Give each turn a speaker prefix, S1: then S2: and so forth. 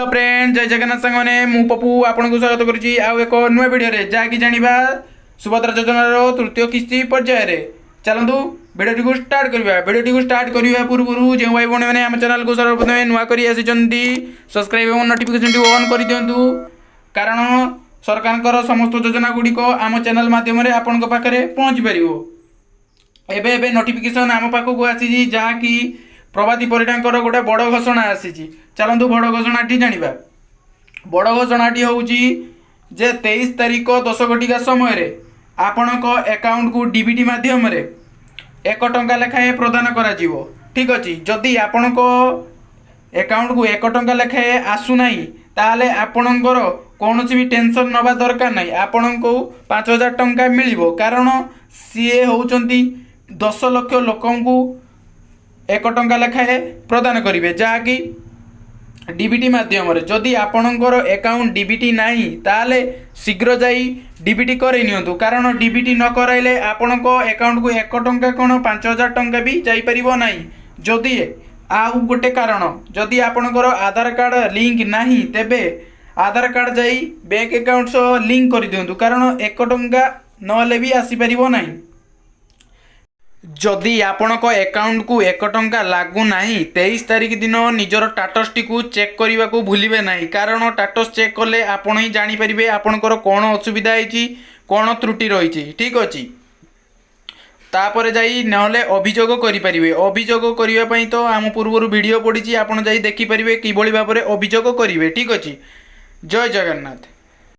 S1: Hello friend जय जगन्नाथ सांग मैंने मु पप्पू आपन को स्वागत करुच्ची आउ एक नुआ वीडियो रे जाकि जानिबा सुभद्रा योजनार तृतीय किस्ती पर्याय रे चलंतु वीडियो को स्टार्ट करबा वीडियो को स्टार्ट करबा पूर्व जे भाई बहन मैंने हम चैनल को सर्वप्रथम नुआ करी आसीचंती सब्सक्राइब एवं नोटिफिकेशन ऑन कर दियंतु कारण सरकार समस्त योजना गुडी को आम चैनल माध्यम रे आपन को पाखरे पहुंच परिवो एबे एबे नोटिफिकेशन आम पाखो को आसी जहाँकि प्रवादी परिडांकर गोटे बड़ घोषणा आसी चलतु बड़ घोषणाटी जानिबा बड़ घोषणाटी होउची जे 23 तारिख 10 घटिका समय आपणक अकाउंट को डीबीटी माध्यम रे 1 टंका लेखाएं प्रदान करा जीवो ठीक अछि जदि आपणक अकाउंट को 1 टंका लेखाएं आसु नाही ताले आपणकर कौनसी भी टेंशन नबा दरकार नाही आपणको 5000 टंका मिलिबो कारण सीए होउचंती 10 लाख लोकंकु 1 टंका लेखाएं प्रदान करेंगे जहाँकि डीबीटी माध्यम रे जदि आपणकर अकाउंट डीबीटी नाही ताले शीघ्र जाई डीबीटी करे नियंतु कारण डीबीटी न कराइले आपणक अकाउंट को 1 टंका कोन 5000 टंका भी जाई परिबो नाही जदि आउ गोटे कारण जदि आपणकर आधार कार्ड लिंक नाही तेबे आधार कार्ड जाई बैंक अकाउंट सो लिंक कर दियंतु कारण 1 टंका नले भी आसी परिबो नाही जदि आपणक अकाउंट को 1 टंका लागू नाही 23 तारिख दिन निजर टाटस टी को चेक करने को भूलिबे नाही कारण टाटस चेक कले आपण ही जानी परिबे आपणकर कोन असुविधा होईची कोन त्रुटि रहिची ठीक अछि तापर जाई नहले अभियोग करि परिबे अभियोग करिवा पई तो आम पूर्व वीडियो पडिची आपण जाई देखि परिबे कि बळी भाबरे अभियोग करिवे ठीक अछि जय जगन्नाथ।